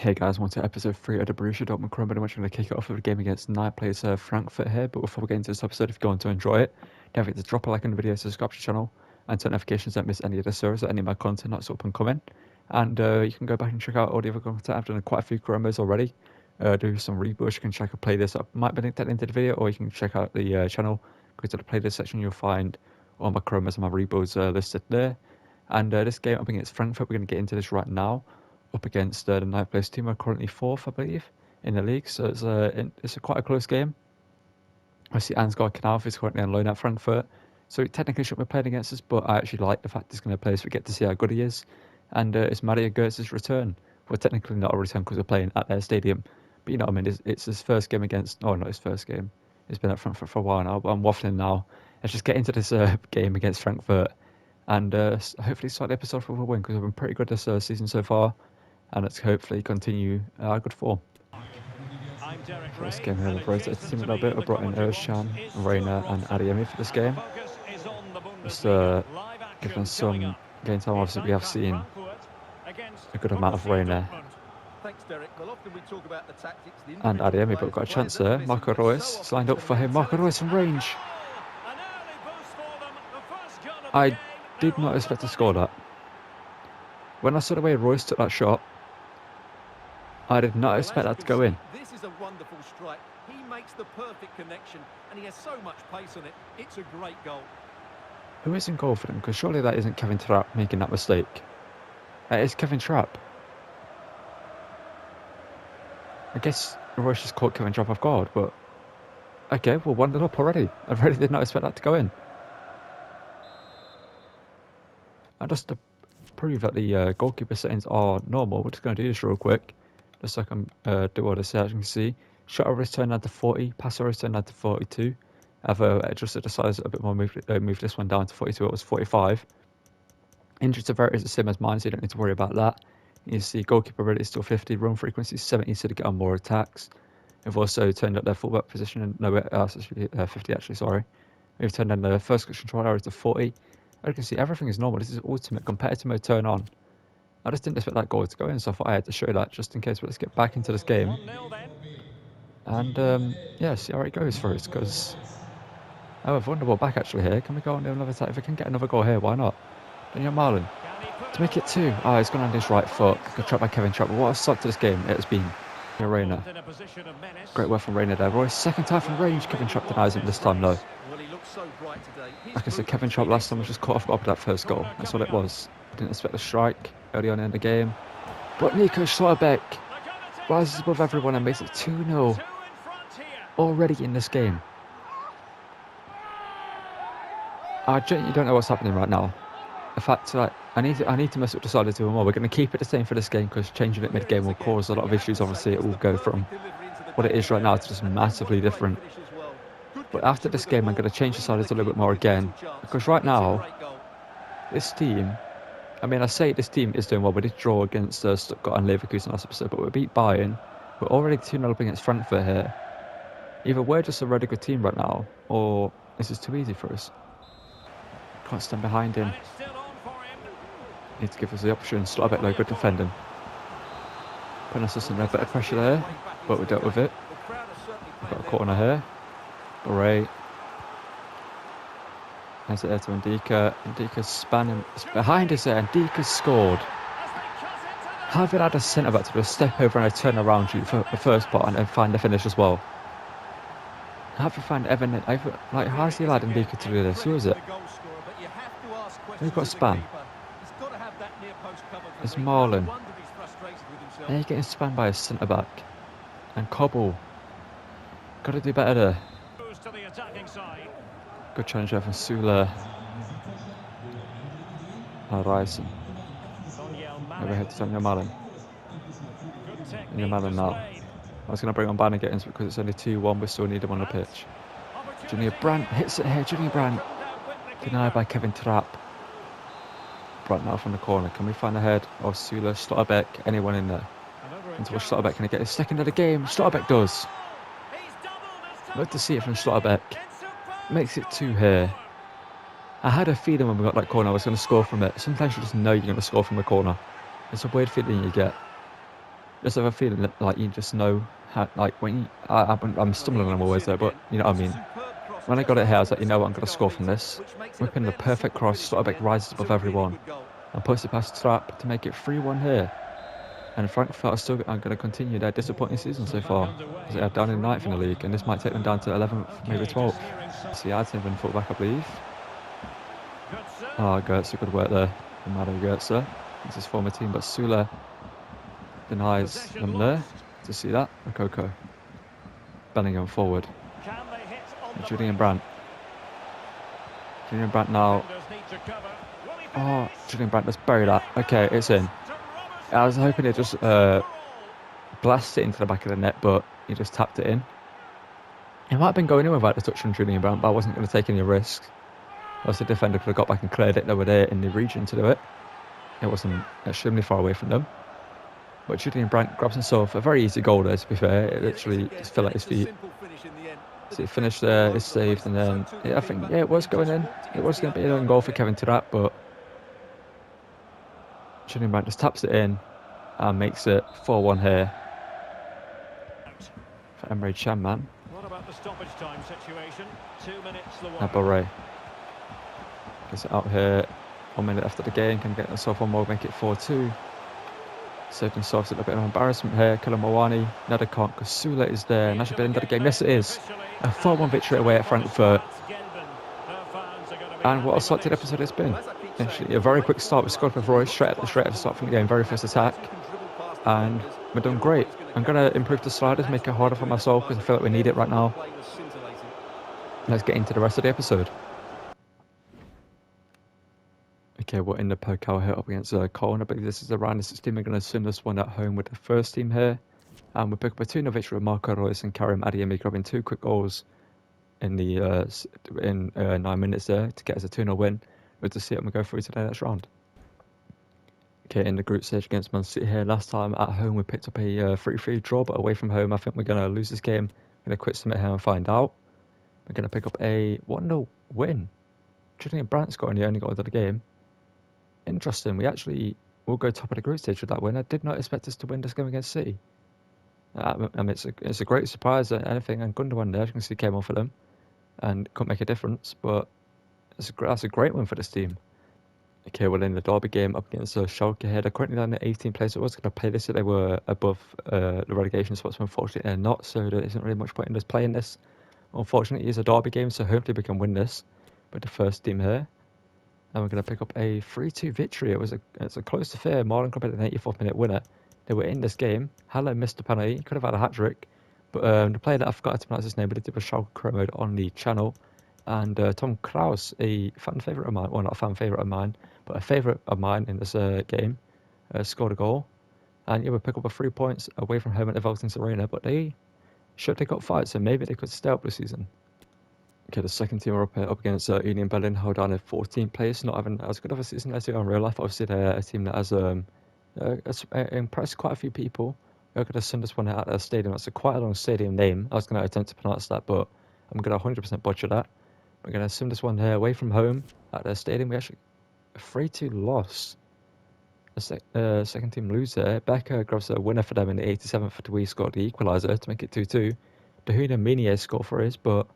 Hey guys, welcome to episode 3 of the Borussia Dortmund Chrome. I'm going to kick it off with a game against ninth place Frankfurt here. But before we get into this episode, if you're going to enjoy it, don't forget to drop a like on the video, subscribe to the channel, and turn notifications so don't miss any of the series or any of my content that's up and coming. And you can go back and check out all the other content. I've done quite a few Chromos already. Do some reboots. You can check a playlist that might be linked at the end of the video, or you can check out the channel. Go to the playlist section, you'll find all my Chromos and my reboots listed there. And this game up against Frankfurt, we're going to get into this right now. Up against the ninth place team, are currently 4th, I believe, in the league. So it's quite a close game. I see Ansgar Knauf is currently on loan at Frankfurt, so he technically shouldn't be playing against us, but I actually like the fact he's going to play, so we get to see how good he is. And it's Mario Götz's return. Well, technically not a return because we're playing at their stadium, but you know what I mean. It's his first game against. Oh, not his first game. He's been at Frankfurt for a while now, but I'm waffling now. Let's just get into this game against Frankfurt, and hopefully start the episode with a win because we've been pretty good this season so far. And let's hopefully continue our good form. First game here, we've rotated the team a little bit. We've brought in Özcan, Reina and Adeyemi for this game. Just giving us some game time. Obviously we have seen a good amount of Reina and Adeyemi, but we've got a chance there. Marco Reus is lined up for him. Marco Reus from range. I did not expect to score that. When I saw the way Reus took that shot, I did not expect that to go in. This is a wonderful strike. He makes the perfect connection and he has so much pace on it. It's a great goal. Who is in goal for them? Because surely that isn't Kevin Trapp making that mistake. It is Kevin Trapp. I guess Reus just caught Kevin Trapp off guard, but okay, we're 1-0 up already. I really did not expect that to go in. And just to prove that the goalkeeper settings are normal, we're just going to do this real quick. Just so I can do all this. As you can see, shot always turned down to 40, pass always turned down to 42. I've adjusted the size a bit more, moved this one down to 42, it was 45. Injury severity is the same as mine, so you don't need to worry about that. You see goalkeeper ability is still 50, run frequency is 70, so to get on more attacks. We've also turned up their fullback position, and no, 50 actually, sorry. We've turned down the first control area to 40. As you can see, everything is normal. This is ultimate competitive mode turn on. I just didn't expect that goal to go in, so I thought I had to show that just in case. But let's get back into this game. And yeah, see how it goes for us. Because I have a vulnerable back actually here. Can we go on to another attack? If we can get another goal here, why not? Daniel Marlon to make it 2. Oh, he's gone on his right foot. Good trap by Kevin Trapp. But what a start to this game it has been. Reina. Great work from Reina there. Roy's second time from range. Kevin Trapp denies him this time though. Like I said, Kevin Trapp last time was just caught off guard with that first goal. That's all it was. Didn't expect the strike early on in the game. But Nico Schlotterbeck rises above everyone and makes it 2-0 already in this game. I genuinely don't know what's happening right now. The fact that I need to mess up the side of 2 more. We're going to keep it the same for this game because changing it mid-game will cause a lot of issues. Obviously, it will go from what it is right now to just massively different. But after this game, I'm going to change the sides a little bit more again. Because right now, this team, I mean, I say this team is doing well. We did draw against Stuttgart and Leverkusen last episode, but we beat Bayern. We're already 2-0 up against Frankfurt here. Either we're just a really good team right now, or this is too easy for us. Can't stand behind him. Need to give us the option. Schlotterbeck though, good defending. Putting us under a bit of pressure there, but we dealt with it. We've got a corner here. Great. Has it there to Ndika. Ndika's spanning behind us there. Ndika scored. Having had a centre back to do a step over and a turn around you for the first part and then find the finish as well. Have to find Evan. Like, how's he allowed Ndika to do this? Who is it? Who's got a span? It's Marlon. There you're getting spanned by a centre back. And Cobble. Got to do better there. Good challenge there from Sula. Ryerson. Overhead to Daniel Marlon. Daniel Marlon now. I was going to bring on Bannigan because it's only 2-1. We still need him on the pitch. Junior Brandt hits it here. Junior Brandt. Denied by Kevin Trapp. Brandt now from the corner. Can we find the head of Sula, Schlotterbeck, anyone in there? Until Schlotterbeck can get his second of the game. Schlotterbeck does. Love to see it from Schlotterbeck. Makes it 2 here. I had a feeling when we got that corner I was going to score from it. Sometimes you just know you're going to score from the corner. It's a weird feeling you get. Just have a feeling that, like, you just know how, like, when you, I'm stumbling on my words there, but you know what I mean. When I got it here, I was like, you know what, I'm going to score from this. Whipping the perfect cross, Slotterbeck rises above everyone and puts it past Trapp to make it 3-1 here. And Frankfurt are still going to continue their disappointing season so far, as they are down in 9th in the league, and this might take them down to 11th, maybe 12th. See, I'd say full back, I believe. Oh, Goetze, good work there from Mario Goetze. It's his former team, but Sula denies them there. To see that, Rokoko. Bellingham forward. Julian Brandt. Julian Brandt now. Oh, Julian Brandt, let's bury that. Okay, it's in. I was hoping it just blast it into the back of the net, but he just tapped it in. It might have been going in without the touch from Julian Brandt, but I wasn't going to take any risks. Else the defender could have got back and cleared it. They were there in the region to do it. It wasn't extremely far away from them. But Julian Brandt grabs himself a very easy goal there, to be fair. It literally just fell at his feet. So he finished there, it's saved, and then I think it was going in. It was going to be an own goal for Kevin Trapp, but Julian Brandt just taps it in and makes it 4-1 here for Emre Can, man. What about the stoppage time situation? 2 minutes the one. Borussia gets it out here. 1 minute after the game, can get himself one more, make it 4-2. Saved himself a little bit of embarrassment here. Kalamawani, Nedekant, Kasula is there, and that should be the end of the game. Yes, it is. A 4-1 victory away at Frankfurt. And what a solid episode it's been. Actually, a very quick start. We scored with Roy straight at the start from the game, very first attack. And we're doing great. I'm going to improve the sliders, make it harder for myself, because I feel like we need it right now. Let's get into the rest of the episode. Okay, we're in the Pokal here up against Cologne. I believe this is the round of 16. We're going to send this one at home with the first team here. And we pick up a 2-0 victory with Marco Reus and Karim Adeyemi grabbing 2 quick goals in the 9 minutes there to get us a 2-0 win. Good to see it, and we go through to the next round. Okay, in the group stage against Man City here. Last time at home we picked up a 3-3 draw, but away from home I think we're going to lose this game. We're going to quit submit here and find out. We're going to pick up a 1-0 win. Julian Brandt scoring the only goal of the game. Interesting, we actually will go top of the group stage with that win. I did not expect us to win this game against City. I mean, it's a great surprise and anything, and Gundogan there, as you can see, came on for them and couldn't make a difference, but that's a great win for this team. Okay, well, in the derby game up against Schalke here, they're currently down at 18 players. I was going to play this if they were above the relegation spots, but unfortunately they're not, so there isn't really much point in us playing this. Unfortunately, it's a derby game, so hopefully we can win this with the first team here. And we're going to pick up a 3-2 victory. It's a close affair. Marlon Club an 84th minute winner. They were in this game. Haller missed a penalty. He could have had a hat-trick. But the player that I forgot to pronounce his name, but it did was Schalke Career Mode on the channel. And Tom Kraus, a fan favourite of mine, well, not a fan favourite of mine, but a favourite of mine in this game, scored a goal. And yeah, we pick up a 3 points away from home at the Veltins Arena, but they got fight, so maybe they could stay up this season. Okay, the second team are up against Union Berlin, held down at 14th place, not having as good of a season as they are in real life. Obviously, they're a team that has impressed quite a few people. We're going to send this one out at a stadium. That's quite a long stadium name. I was going to attempt to pronounce that, but I'm going to 100% butcher that. We're going to send this one here away from home at their stadium. We actually a 3-2 loss. The second team lose there. Becker grabs a winner for them in the 87th after we scored the equaliser to make it 2-2. Dahuna Minier scored for us, but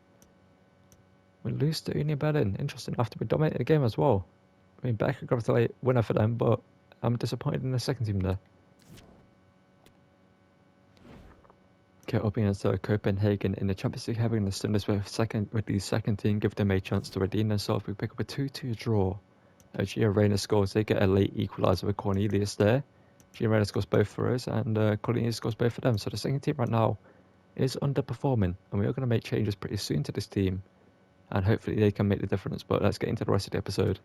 we lose to Union Berlin. Interesting. After we dominated the game as well. I mean, Becker grabs a late winner for them, but I'm disappointed in the second team there. Okay, up against Copenhagen in the Champions League, having the stimulus with the second team, give them a chance to redeem themselves. We pick up a 2-2 draw. Gio Reyna scores. They get a late equaliser with Cornelius there. Gio Reyna scores both for us, and Cornelius scores both for them. So the second team right now is underperforming, and we are going to make changes pretty soon to this team, and hopefully they can make the difference. But let's get into the rest of the episode.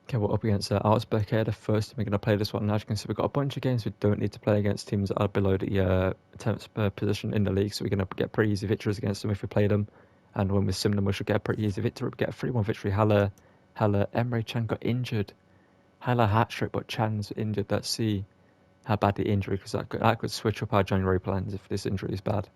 Okay, we're up against Augsburg here, the first time we're going to play this one. As you can see, we've got a bunch of games we don't need to play against teams that are below the 10th position in the league, so we're going to get pretty easy victories against them if we play them. And when we sim them, we should get a pretty easy victory. We get a 3-1 victory. Haller, Emre Can got injured. Haller hat-trick, but Chan's injured. Let's see how bad the injury, because that could switch up our January plans if this injury is bad.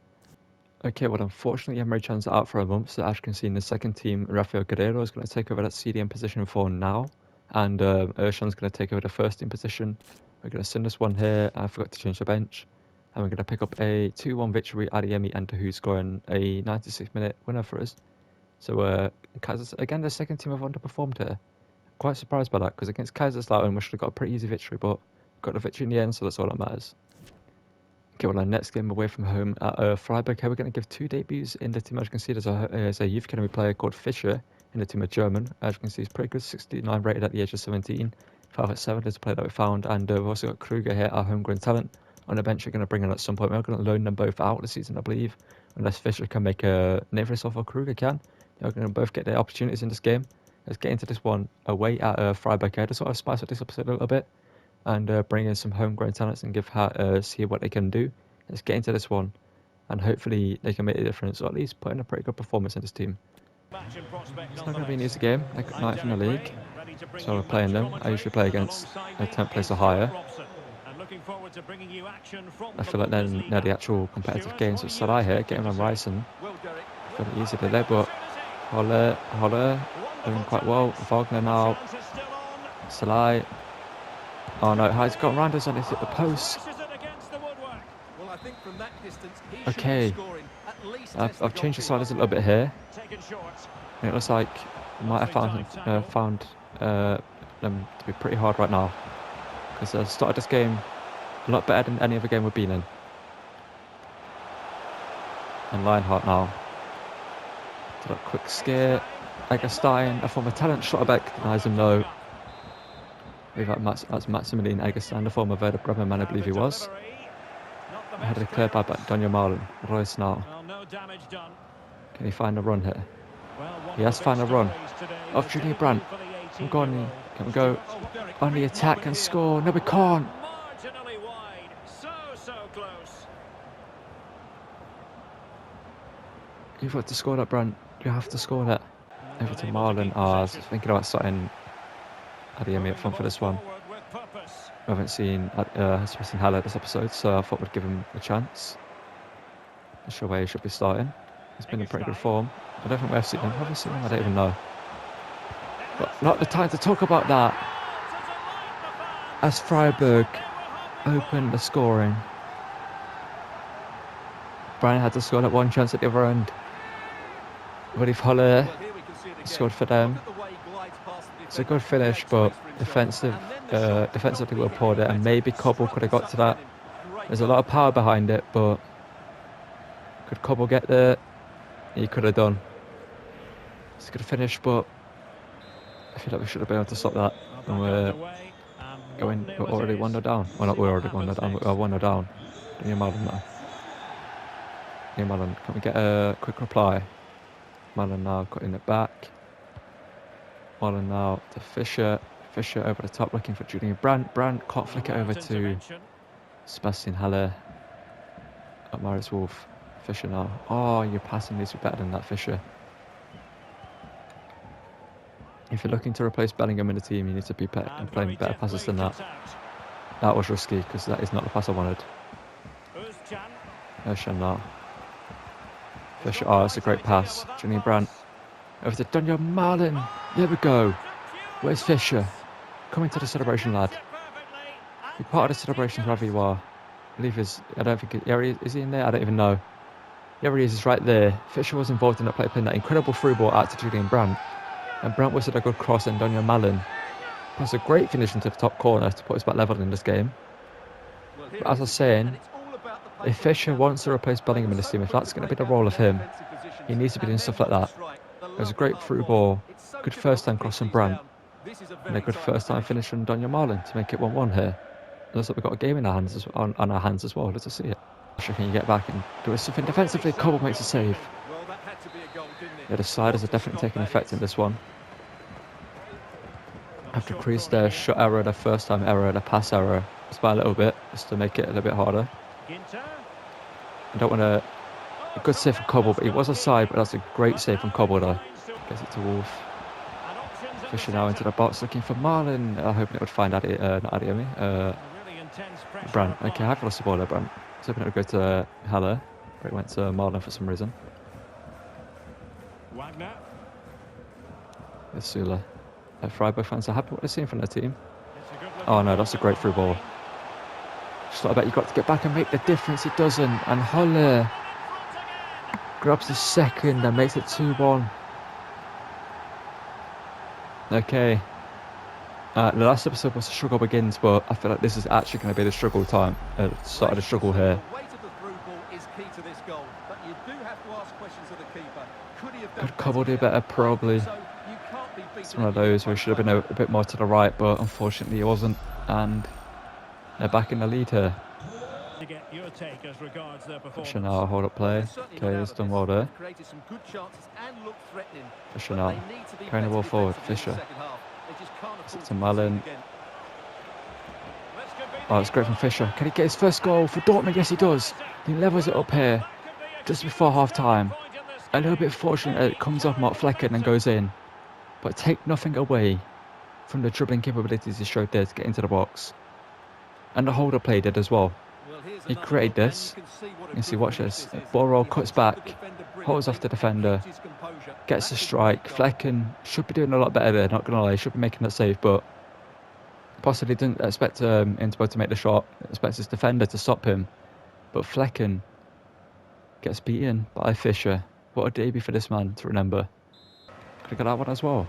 Okay, well, unfortunately, Emre Can's out for a month, so as you can see in the second team, Rafael Guerrero is going to take over that CDM position for now. And Erşan's going to take over the first team position. We're going to send this one here. I forgot to change the bench. And we're going to pick up a 2-1 victory. Adeyemi and Dahoud scoring a 96-minute winner for us. So, again, the second team have underperformed here. Quite surprised by that, because against Kaiserslautern we should have got a pretty easy victory, but got the victory in the end, so that's all that matters. Okay, well, our next game away from home at Freiburg. Here we're going to give 2 debuts in the team. As you can see, there's a youth academy player called Fischer in the team of German. As you can see, he's pretty good, 69 rated at the age of 17. 5'7" is a player that we found, and we've also got Kruger here, our homegrown talent. On the bench, we're going to bring in at some point. We're going to loan them both out this season, I believe, unless Fischer can make a name for himself or Kruger can. They're going to both get their opportunities in this game. Let's get into this one away at Freiburg here to sort of spice up this episode a little bit and bring in some homegrown talents and see what they can do. Let's get into this one, and hopefully they can make a difference, or at least put in a pretty good performance in this team. It's not going to be an easy game, like 9th in the league, so we're playing them. I usually play against a 10th place or higher. I feel like they're the actual competitive games with Salah here, getting on Ryson. Fairly easy to let, but Holler doing quite well. Wagner now. Salah. Oh no, he's got Randers on, he's hit the post. Okay, I've changed the sliders a little bit here. And it looks like I might have found them to be pretty hard right now, because I started this game a lot better than any other game we've been in. And Lionheart now. Did a quick scare. Eggestein, a former talent, Schlotterbeck denies him no. We've got that's Maximilian Eggestein, the former Werder Bremen man, I believe he was. Had it cleared by Daniel Marlin. Royce now. Can he find a run here? He has found a run. Off Julian Brandt. Can we go on the attack and score? No, we can't. You've got to score that, Brandt. You have to score that. Over to Marlin. I was thinking about starting Adeyemi up front for this one. We haven't seen Haller this episode, so I thought we'd give him a chance. Not sure where he should be starting. He's been in pretty good form. I don't think we've seen him. Have we seen him? I don't even know. But not the time to talk about that. As Freiburg opened the scoring. Brian had to score that one chance at the other end. But if Haller scored for them, it's a good finish, but defensively we're poor there, and maybe Cobble could have got to that. There's a lot of power behind it, but could Cobble get there? He could have done. It's a good finish, but I feel like we should have been able to stop that. And we're already 1-0 down. Well, not we're already 1-0 down, we're 1-0 down. Daniel Marlin now. Daniel Marlin, can we get a quick reply? Marlin now cutting it back. Marlin now to Fischer. Fischer over the top looking for Julian Brandt. Brandt can't flick it over to Sebastian Haller. Marius Wolf. Fischer now. Oh, your passing needs to be better than that, Fischer. If you're looking to replace Bellingham in the team, you need to be playing better passes than that. That was risky, because that is not the pass I wanted. Özcan now. Fischer, oh, that's a great pass. Julian Brandt. Over to Daniel Marlin. There we go. Where's Fischer? Coming to the celebration, lad. Be part of the celebration wherever you are. I believe is he in there? I don't even know. Yeah, he is. He's right there. Fischer was involved in that play, playing that incredible through ball out to Julian Brandt. And Brandt was at a good cross, and Daniel Marlin. That's a great finish into the top corner to put us back level in this game. But as I was saying, if Fischer wants to replace Bellingham in this team, if that's going to be the role of him, he needs to be doing stuff like that. There's a great through ball, good first time cross from Brandt, and a good first time finish from Daniel Marlin to make it 1-1 here. It looks like we've got a game in our hands on our hands as well. Let's see it. Can you get back and do something defensively? Cobble makes a save. Yeah, the sliders are definitely taking effect in this one. Have to increase their shot error, their first time error, their pass error just by a little bit, just to make it a little bit harder. I don't want to... A good save from Cobble, but he was offside, but that's a great save from Cobble though. Gets it to Wolf. Fischer now into the box looking for Marlin. I hope it would find Adeyemi. Brandt. Okay, I've lost the ball there, Brandt. I was hoping it would go to Haller, but it went to Marlin for some reason. There's Sula. Freiburg fans are happy what they're seeing from their team. Oh no, that's a great through ball. Just like that, you've got to get back and make the difference. He doesn't. And Holle grabs the second and makes it 2-1. Okay. The last episode was the struggle begins, but I feel like this is actually going to be the struggle time. Start of the struggle here. The weight of the through ball is key to this goal, but you do have to ask questions of the keeper. Could he have done Could Cobble do better? Probably. So you can't be beaten. It's one of those where he should have been a bit more to the right, but unfortunately he wasn't. And they're back in the lead here. To get your take as regards their performance. Fisher now, hold up play. Okay, he's done well there. Created some good chances and looked threatening. Fisher now. Carrying the ball forward. Fisher. It's to Malin. Oh, it's great from Fisher. Can he get his first goal for Dortmund? Yes, he does. He levels it up here just before half-time. A little bit fortunate it comes off Mark Flecken and goes in. But take nothing away from the dribbling capabilities he showed there to get into the box. And the holder play did as well. He created this. You can see, watch this. Borrow cuts back, holds off the defender, gets a strike. Flecken should be doing a lot better there, not going to lie. He should be making that save, but possibly didn't expect him to be able to make the shot. Expects his defender to stop him. But Flecken gets beaten by Fisher. What a debut for this man to remember. Could have got that one as well.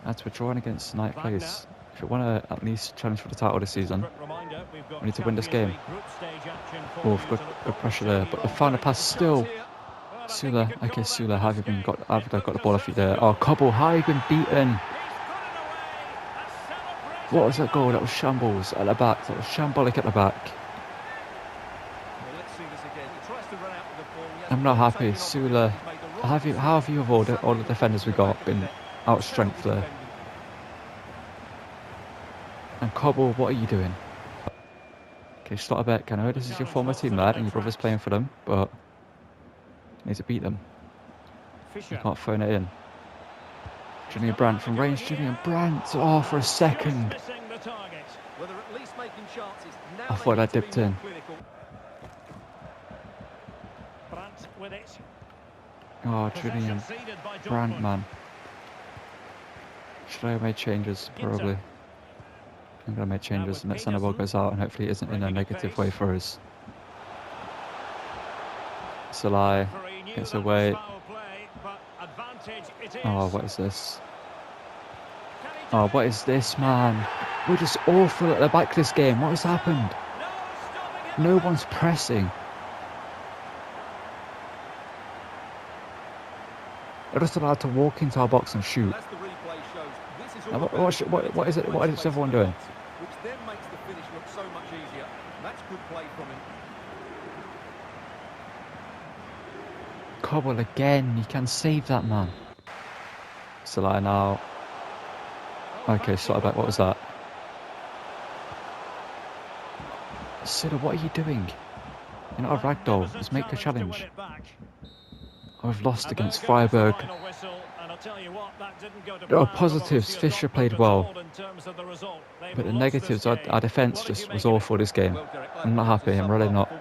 That's we're drawing against ninth place. If you want to at least challenge for the title this season, we need to win this game. Oh, good pressure there. But the final pass still. Sula. Okay, Sula, have you got the ball off you there? Oh, Cobble, how have you been beaten? What was that goal? That was shambles at the back. That was shambolic at the back. I'm not happy. Sula, how have you of all the defenders we got been outstrengthed there? And Cobble, what are you doing? Okay, Slotterbeck, I know this is your former team, lad, and your brother's playing for them, but you need to beat them. You can't phone it in. Julian Brandt from range. Julian Brandt. Oh, for a second. I thought I dipped in. Oh, Julian Brandt, man. Should I have made changes? Probably. I'm going to make changes and let Sandoval goes out and hopefully it isn't in a negative way for us. Salai gets away. Oh, what is this? Oh, what is this, man? We're just awful at the back this game. What has happened? No one's pressing. They're just allowed to walk into our box and shoot. Now, what is it? What is everyone doing? Which then makes the finish look so much easier. That's good play from him. Cobble again. You can save that, man. Salah now. Okay, Slotterbeck, what was that? Silla, what are you doing? You're not a ragdoll. Just make the challenge. I've lost against Freiburg. There are positives. Fisher played well. But the negatives, our defence just was awful this game. I'm not happy. I'm really not.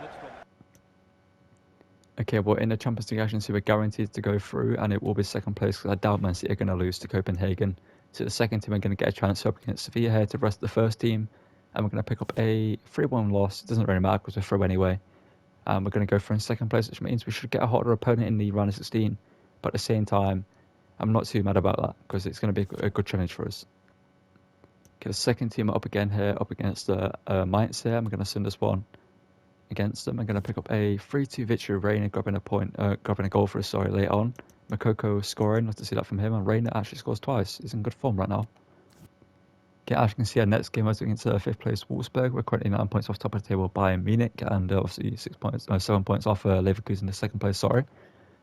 Okay, well, in the Champions League action, we're guaranteed to go through, and it will be second place because I doubt Man City are going to lose to Copenhagen. So the second team are going to get a chance up against Sevilla here to rest the first team, and we're going to pick up a 3-1 loss. It doesn't really matter because we're through anyway. We're going to go for in second place, which means we should get a harder opponent in the round of 16. But at the same time, I'm not too mad about that because it's going to be a good challenge for us. Okay, the second team up again here, up against Mainz here. I'm going to send this one against them. I'm going to pick up a 3-2 victory. Reina grabbing a goal for us, later on. Makoko scoring, love to see that from him. And Reina actually scores twice. He's in good form right now. Okay, as you can see, our next game was against 5th place Wolfsburg. We're currently 9 points off top of the table by Munich, and obviously 7 points off Leverkusen in the second place, And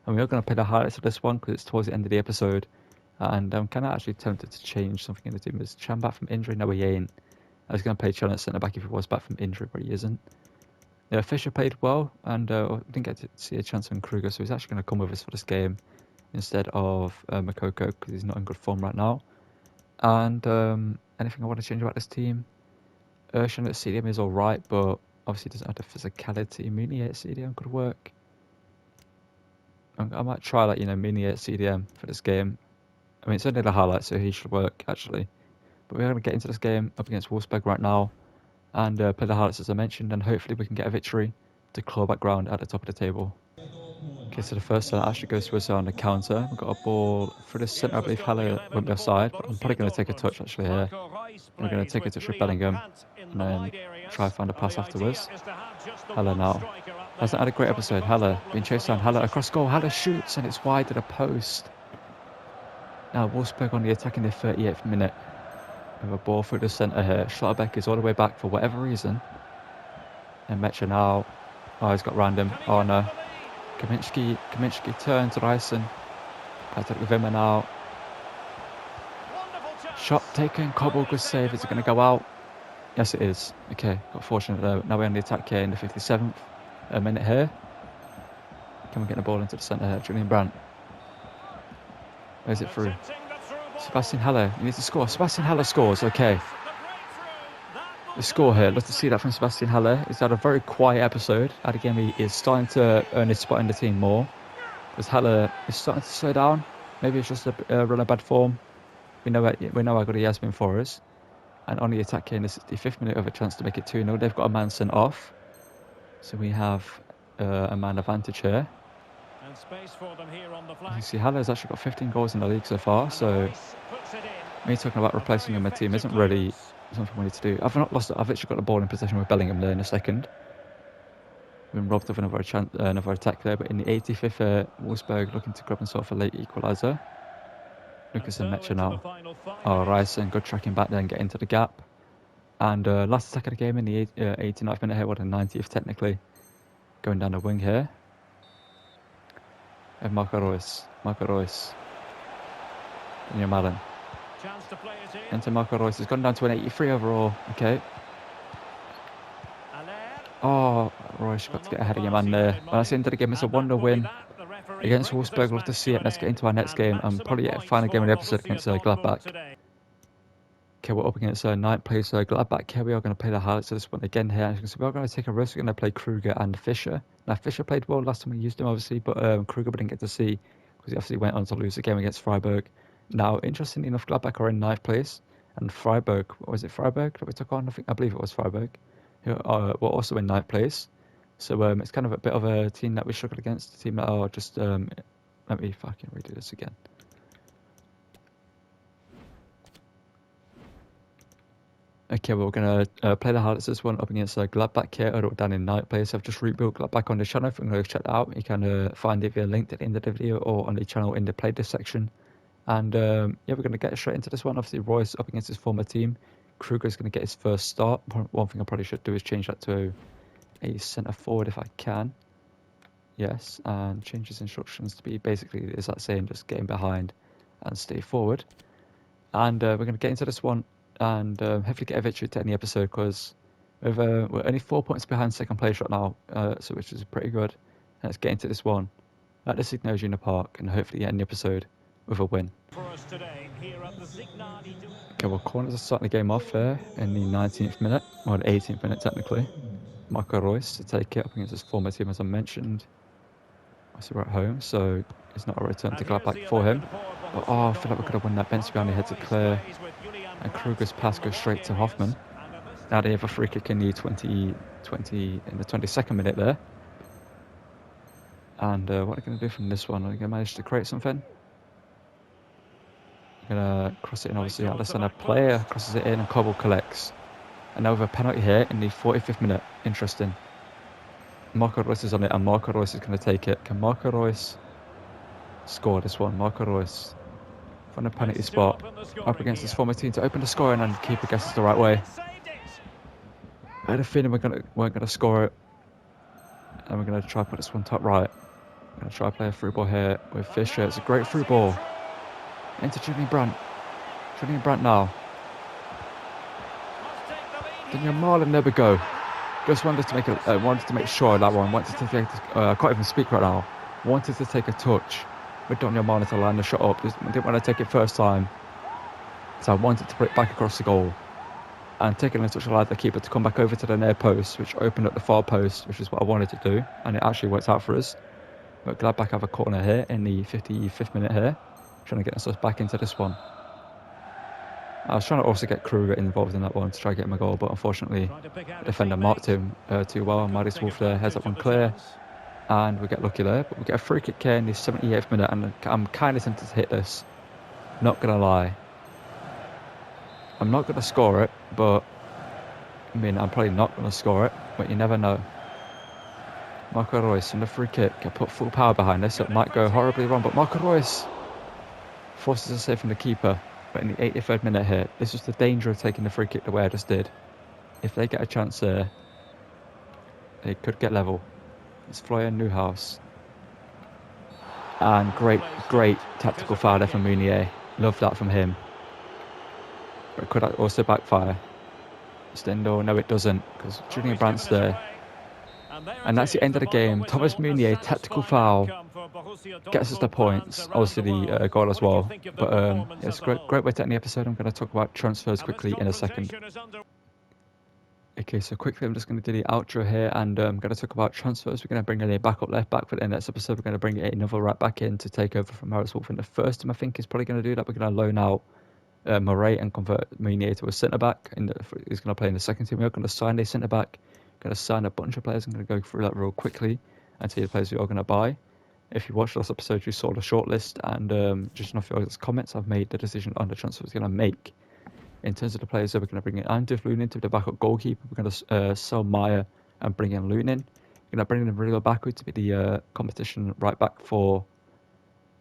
we are going to play the highlights of this one because it's towards the end of the episode. And I'm kind of actually tempted to change something in the team. Is Chan back from injury? No, he ain't. I was going to play Chan at centre back if he was back from injury, but he isn't. Yeah, Fisher played well, and didn't get to see a chance on Kruger, so he's actually going to come with us for this game instead of Makoko because he's not in good form right now. And anything I want to change about this team? Urshan at CDM is alright, but obviously doesn't have the physicality. Mini at CDM could work. I might try that, Mini at CDM for this game. I mean, it's only the highlight, so he should work, actually. But we're going to get into this game up against Wolfsburg right now. and play the highlights as I mentioned, and hopefully we can get a victory to claw back ground at the top of the table. Okay, so the first one actually goes to us on the counter. We've got a ball through the centre. I believe Haller went be offside, but I'm probably going to take a touch actually here. I'm going to take a touch with Bellingham and then try and find a pass afterwards. Haller now. Hasn't had a great episode. Haller being chased down. Haller across goal. Haller shoots and it's wide to the post. Now Wolfsburg on the attack in the 38th minute. With a ball through the centre here. Schlotterbeck is all the way back for whatever reason. And Mecha now. Oh, he's got random. Oh no. Kaminski turns, Reisen. Back to Wimmer now. Shot taken, Cobble, good save. Is it going to go out? Yes, it is. Okay, got fortunate there. Now we're on the attack here in the 57th minute here. Can we get the ball into the centre here? Julian Brandt. Where's it through? Sebastian Haller, he needs to score. Sebastian Haller scores, okay. The score here, love to see that from Sebastian Haller. He's had a very quiet episode. At again, he is starting to earn his spot in the team more. Because Haller is starting to slow down. Maybe it's just a run of bad form. We know how good he has been for us. And on the attack here in the 65th minute, of a chance to make it 2-0. They've got a man sent off. So we have a man advantage here. And space for them here on the flank. You see, Haller's actually got 15 goals in the league so far. So me talking about replacing him in my team isn't really something we need to do. I've not lost it. I've actually got the ball in possession with Bellingham there in a second. We've been robbed of another attack there, but in the 85th, Wolfsburg looking to grab themselves a late equaliser. Lucas and Mecha now. Oh, Reisen, good tracking back there and get into the gap. And last attack of the game in the 89th minute here, what a 90th technically. Going down the wing here. And Marco Reus. Daniel Malen. Into Marco Reus. It's gone down to an 83 overall. Okay. Oh, Reus got to get ahead of your man there. But that's the end of the game. It's a 1-0 win against Wolfsburg. Love to see it. Let's get into our next game. And probably a final game of the episode against Gladbach. Okay, we're up against 9th place Gladbach. Here we are going to play the highlights of this one again here. As you can see, we're going to take a risk. We're going to play Kruger and Fischer. Now, Fischer played well last time we used him, obviously, but Kruger we didn't get to see because he obviously went on to lose the game against Freiburg. Now, interestingly enough, Gladbach are in 9th place. And Freiburg, was it Freiburg that we took on? I believe it was Freiburg. Who were also in 9th place. So it's kind of a bit of a team that we struggled against. A team that are just... let me fucking redo this again. Okay, well, we're going to play the highlights of this one up against Gladbach here, down in 9th place. I've just rebuilt Gladbach on the channel. If you want to check that out, you can find it via link at the end of the video or on the channel in the playlist section. And yeah, we're going to get straight into this one. Obviously, Royce up against his former team. Kruger's going to get his first start. One thing I probably should do is change that to a centre forward if I can. Yes, and change his instructions to be basically, is that saying, just getting behind and stay forward. And we're going to get into this one and hopefully get a victory to any episode because we're only 4 points behind second place right now, so which is pretty good. And let's get into this one at the Signal Iduna Park and hopefully end the episode with a win. Okay, well, corners are starting the game off here in the 19th minute, or the 18th minute technically. Marco Reus to take it up against his former team, as I mentioned. Obviously, we're at home, so it's not a return to Gladbach for him. But oh, I feel like we could have won that. Benz behind the head to clear, and Kruger's pass goes straight to Hoffman. Now they have a free kick in the 22nd minute there. And what are they going to do from this one? Are they going to manage to create something? Going to cross it in, obviously. Alessandro player crosses it in and Cobble collects. And now we have a penalty here in the 45th minute. Interesting. Marco Reus is on it and Marco Reus is going to take it. Can Marco Reus score this one? Marco Reus from the penalty spot up against his former team to open the scoring and keeper guesses the right way. I had a feeling weren't going to score it. And we're going to try to put this one top right. We're going to try to play a through ball here with Fischer. It's a great through ball. Into Julian Brandt. Julian Brandt now. Daniel Malen, there we go. Just wanted to make sure of that one. Wanted to take. I can't even speak right now. Wanted to take a touch with Daniel Malen to line the shot up. Didn't want to take it first time, so I wanted to put it back across the goal. And taking a touch allowed the keeper to come back over to the near post, which opened up the far post, which is what I wanted to do, and it actually worked out for us. But Gladbach have a corner here in the 55th minute here, trying to get us back into this one. I was trying to also get Kruger involved in that one to try to get him a goal, but unfortunately Trying to pick out the a defender marked teammate. him too well. And Marius Take Wolf there heads advantage up one of the clear, chance. and we get lucky there. But we get a free kick here in the 78th minute, and I'm kind of tempted to hit this. Not gonna lie, I'm not gonna score it, but I mean I'm probably not gonna score it, but you never know. Marco Reus from the free kick, can put full power behind this. It might go horribly wrong, but Marco Reus forces a save from the keeper. But in the 83rd minute here, this was the danger of taking the free kick the way I just did. If they get a chance there, they could get level. It's Florian Neuhaus. And great tactical foul there from Meunier. Love that from him. But it could also backfire. Stendhal, no it doesn't, because Julian Brandt's there. And that's the end of the game. Thomas Meunier, tactical foul, gets us the points. Obviously the goal as well. But it's a great way to end the episode. I'm going to talk about transfers quickly in a second. Okay, so quickly I'm just going to do the outro here, and I'm going to talk about transfers. We're going to bring in a backup left back for the next episode. We're going to bring another right back in to take over from Marius Wolf in the first team. I think is probably going to do that. We're going to loan out Murray and convert Meunier to a centre back. He's going to play in the second team. We're going to sign a centre back. Going to sign a bunch of players. I'm going to go through that real quickly and tell you the players we are going to buy. If you watched last episode, you saw the shortlist, and just off your comments, I've made the decision on the transfer we're going to make. In terms of the players that we're going to bring in, Andrew Lunin to the backup goalkeeper. We're going to sell Meyer and bring in Lunin. We're going to bring in Rillo Baku to be the competition right back for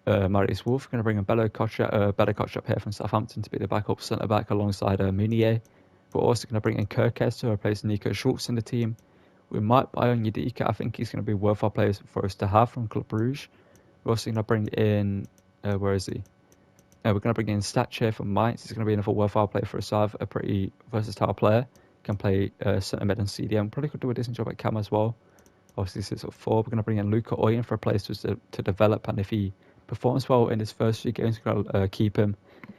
Marius Wolf. We're going to bring in Bello Kotchap here from Southampton to be the backup centre back alongside Meunier. We're also going to bring in Kirkes to replace Nico Schultz in the team. We might buy on Yedika. I think he's going to be worth our players for us to have from Club Brugge. We're also going to bring in, where is he? We're going to bring in Statcher from Mainz. He's going to be another worthwhile player for us to have, a pretty versatile player. Can play centre mid and CDM. Probably could do a decent job at Cam as well. Obviously sits at 4. We're going to bring in Luca Oyen for a place to develop, and if he performs well in his first few games, we're going to keep him.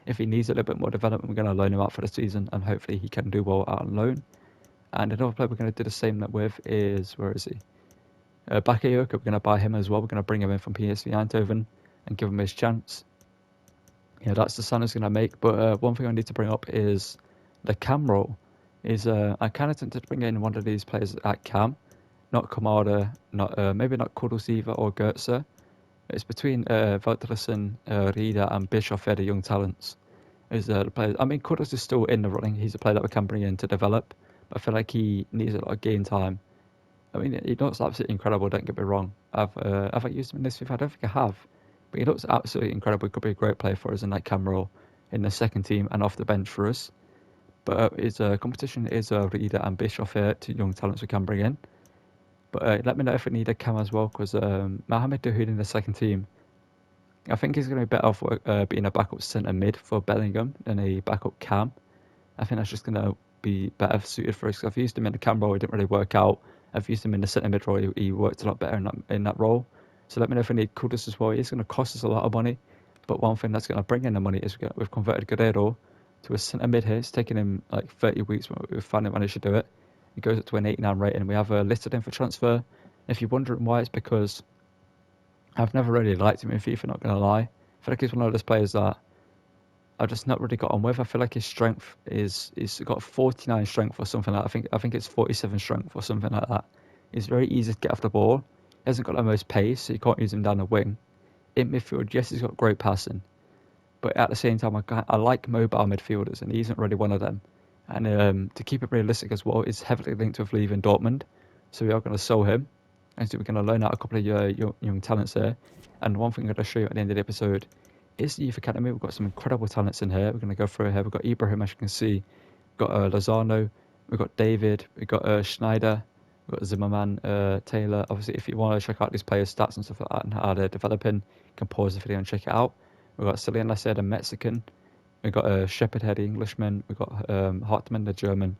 If he needs a little bit more development, we're going to loan him out for the season, and hopefully he can do well out on loan. And another player we're going to do the same with is, where is he? Bakayoko. We're going to buy him as well. We're going to bring him in from PSV Eindhoven and give him his chance. Yeah, that's the sign I was going to make. But one thing I need to bring up is the cam role. I kind of tempted to bring in one of these players at cam, not Kamada, maybe not Kudus either or Goetze. It's between Valtersen, Rieder, and Bischoff, the young talents. The players. I mean, Kudus is still in the running. He's a player that we can bring in to develop, but I feel like he needs a lot of game time. I mean, he looks absolutely incredible. Don't get me wrong. Have I used him in this FIFA? I don't think I have. But he looks absolutely incredible. He could be a great player for us in that cam role in the second team and off the bench for us. But his competition is Rieder and Bischoff here, 2 young talents we can bring in. But let me know if we need a cam as well, because Mohamed Dahoud in the second team, I think he's going to be better off being a backup centre mid for Bellingham than a backup cam. I think that's just going to be better suited for us. I've used him in the cam role, it didn't really work out. I've used him in the centre mid role, he worked a lot better in that role. So let me know if we need Kudus as well. It's going to cost us a lot of money, but one thing that's going to bring in the money is we've converted Guerrero to a centre mid here. It's taken him like 30 weeks, but we've finally managed to do it. It goes up to an 89 rating. We have listed him for transfer. If you're wondering why, it's because I've never really liked him in FIFA, not going to lie. I feel like he's one of those players that I've just not really got on with. I feel like his strength he's got 49 strength or something like that. I think it's 47 strength or something like that. He's very easy to get off the ball. He hasn't got the most pace, so you can't use him down the wing. In midfield, yes, he's got great passing. But at the same time, I like mobile midfielders, and he isn't really one of them. And to keep it realistic as well, it's heavily linked with leaving Dortmund. So we are going to sell him. And so we're going to loan out a couple of young talents there. And one thing I'm going to show you at the end of the episode is the Youth Academy. We've got some incredible talents in here. We're going to go through here. We've got Ibrahim, as you can see. We've got Lozano. We've got David. We've got Schneider. We've got Zimmerman, Taylor. Obviously, if you want to check out these players' stats and stuff like that and how they're developing, you can pause the video and check it out. We've got Cillian Lasser, the Mexican. We've got Shepherd here, the Englishman. We've got Hartmann, the German.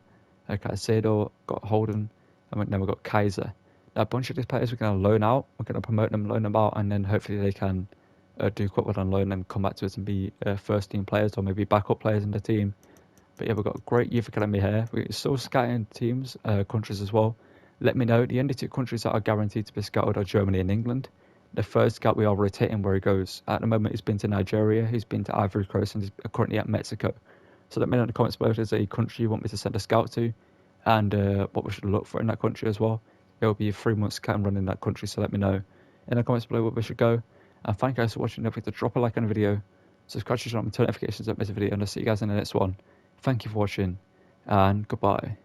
Caicedo, got Holden. And then we've got Kaiser. Now, a bunch of these players we're going to loan out. We're going to promote them, loan them out, and then hopefully they can do quite well on loan and come back to us and be first-team players or maybe backup players in the team. But yeah, we've got a great youth academy here. We're still scouting teams, countries as well. Let me know. The only 2 countries that are guaranteed to be scouted are Germany and England. The first scout we are rotating where he goes. At the moment, he's been to Nigeria, he's been to Ivory Coast, and he's currently at Mexico. So let me know in the comments below if there's a country you want me to send a scout to, and what we should look for in that country as well. It will be a 3-month scan run in that country, so let me know in the comments below where we should go. And thank you guys for watching. Don't forget to drop a like on the video, subscribe to the channel, and turn notifications, don't miss a video, and I'll see you guys in the next one. Thank you for watching, and goodbye.